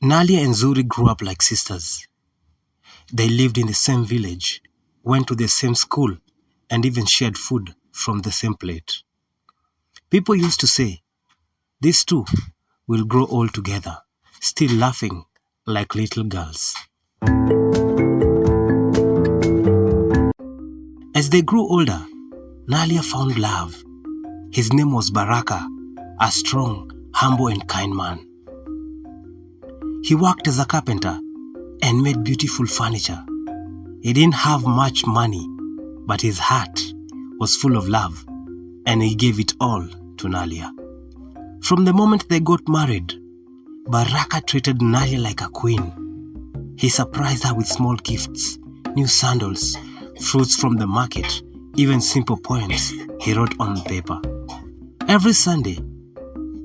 Nalia and Zuri grew up like sisters. They lived in the same village, went to the same school, and even shared food from the same plate. People used to say, these two will grow old together, still laughing like little girls. As they grew older, Nalia found love. His name was Baraka, a strong, humble and kind man. He worked as a carpenter and made beautiful furniture. He didn't have much money, but his heart was full of love, and he gave it all to Nalia. From the moment they got married, Baraka treated Nalia like a queen. He surprised her with small gifts, new sandals, fruits from the market, even simple poems he wrote on paper. Every Sunday,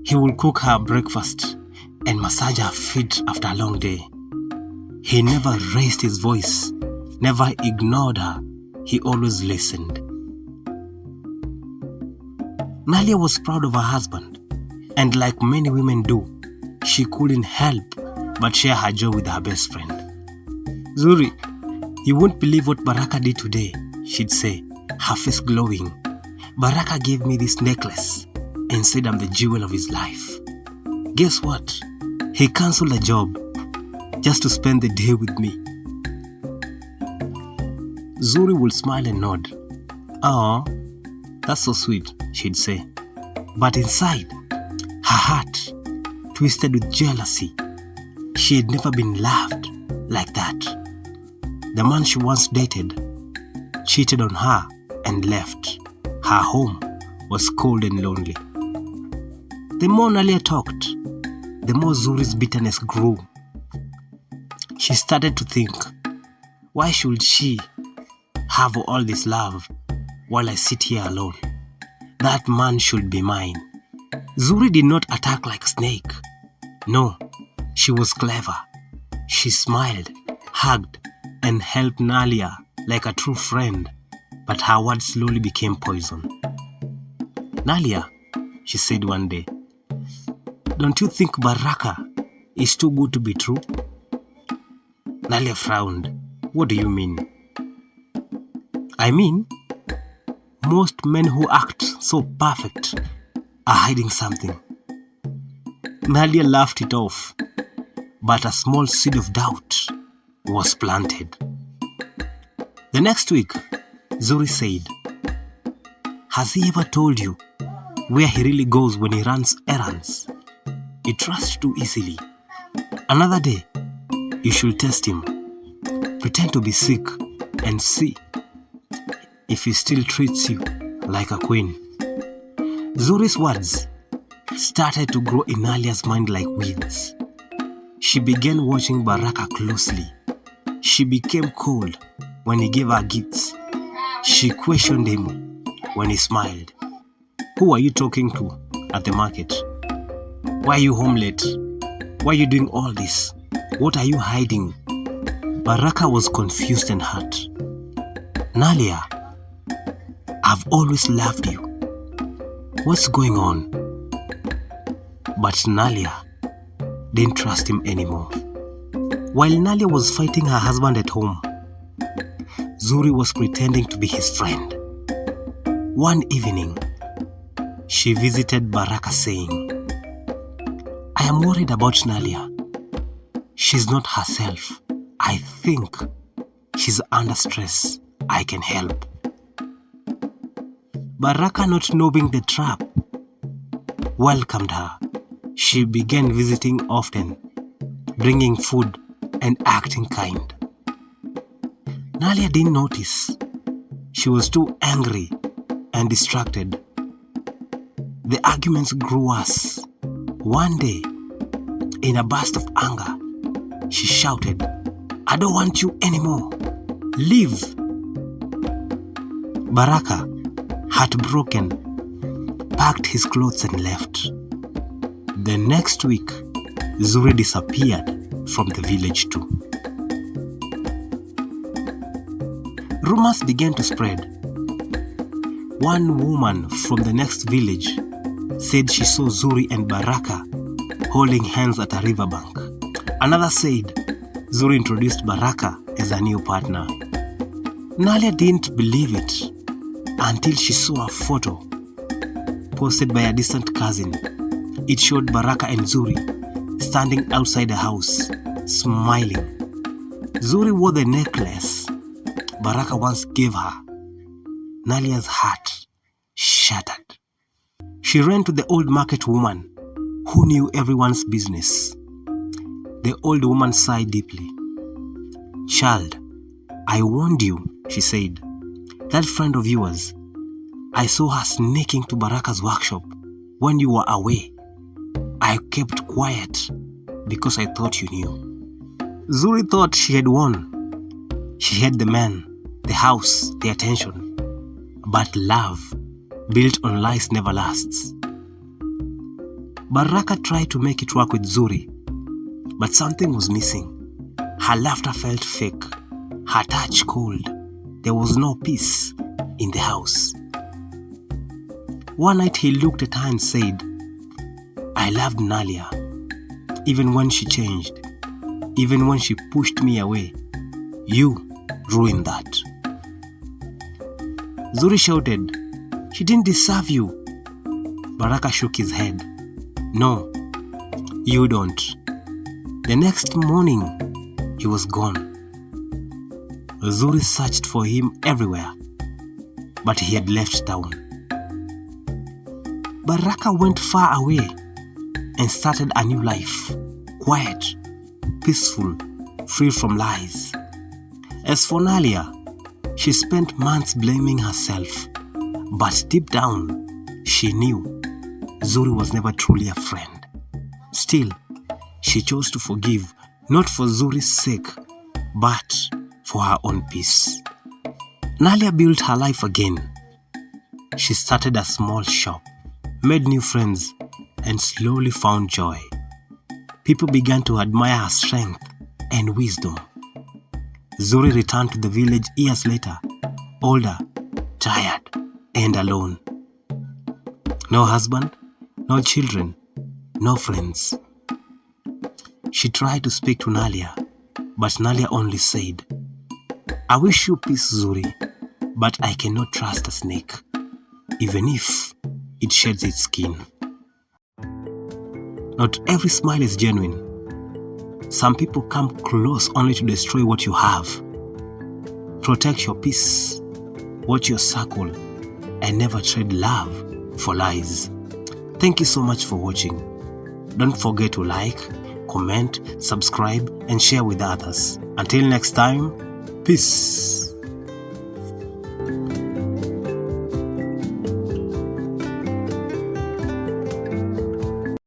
he would cook her breakfast and massage her feet after a long day. He never raised his voice, never ignored her. He always listened. Nalia was proud of her husband, and like many women do, she couldn't help but share her joy with her best friend. Zuri, you won't believe what Baraka did today, she'd say, her face glowing. Baraka gave me this necklace and said I'm the jewel of his life. Guess what? He cancelled a job just to spend the day with me. Zuri would smile and nod. Oh, that's so sweet, she'd say. But inside, her heart twisted with jealousy. She had never been loved like that. The man she once dated cheated on her and left. Her home was cold and lonely. The more Nalia talked, the more Zuri's bitterness grew. She started to think, why should she have all this love while I sit here alone? That man should be mine. Zuri did not attack like a snake. No, she was clever. She smiled, hugged, and helped Nalia like a true friend, but her words slowly became poison. Nalia, she said one day, don't you think Baraka is too good to be true? Nalia frowned. What do you mean? I mean, most men who act so perfect are hiding something. Nalia laughed it off, but a small seed of doubt was planted. The next week, Zuri said, has he ever told you where he really goes when he runs errands? You trust too easily. Another day, you should test him. Pretend to be sick and see if he still treats you like a queen. Zuri's words started to grow in Nalia's mind like weeds. She began watching Baraka closely. She became cold when he gave her gifts. She questioned him when he smiled. Who are you talking to at the market? Why are you home late? Why are you doing all this? What are you hiding? Baraka was confused and hurt. Nalia, I've always loved you. What's going on? But Nalia didn't trust him anymore. While Nalia was fighting her husband at home, Zuri was pretending to be his friend. One evening, she visited Baraka saying, I am worried about Nalia. She's not herself. I think she's under stress. I can help. Baraka, not knowing the trap, welcomed her. She began visiting often, bringing food and acting kind. Nalia didn't notice. She was too angry and distracted. The arguments grew worse. One day, in a burst of anger, she shouted, I don't want you anymore. Leave. Baraka, heartbroken, packed his clothes and left. The next week, Zuri disappeared from the village too. Rumors began to spread. One woman from the next village said she saw Zuri and Baraka holding hands at a riverbank. Another said Zuri introduced Baraka as a new partner. Nalia didn't believe it until she saw a photo posted by a distant cousin. It showed Baraka and Zuri standing outside the house, smiling. Zuri wore the necklace Baraka once gave her. Nalia's heart shattered. She ran to the old market woman who knew everyone's business. The old woman sighed deeply. "Child, I warned you," she said. "That friend of yours, I saw her sneaking to Baraka's workshop when you were away. I kept quiet because I thought you knew." Zuri thought she had won. She had the man, the house, the attention. But love, built on lies, never lasts. Baraka tried to make it work with Zuri, but something was missing. Her laughter felt fake, her touch cold. There was no peace in the house. One night he looked at her and said, "I loved Nalia, even when she changed, even when she pushed me away. You ruined that." Zuri shouted, "She didn't deserve you." Baraka shook his head. "No, you don't." The next morning, he was gone. Zuri searched for him everywhere, but he had left town. Baraka went far away and started a new life, quiet, peaceful, free from lies. As for Nalia, she spent months blaming herself, but deep down, she knew Zuri was never truly a friend. Still, she chose to forgive, not for Zuri's sake, but for her own peace. Nalia built her life again. She started a small shop, made new friends, and slowly found joy. People began to admire her strength and wisdom. Zuri returned to the village years later, older, tired, and alone. No husband, no children, no friends. She tried to speak to Nalia, but Nalia only said, "I wish you peace, Zuri, but I cannot trust a snake, even if it sheds its skin." Not every smile is genuine. Some people come close only to destroy what you have. Protect your peace, watch your circle, and never trade love for lies. Thank you so much for watching. Don't forget to like, comment, subscribe, and share with others. Until next time, peace.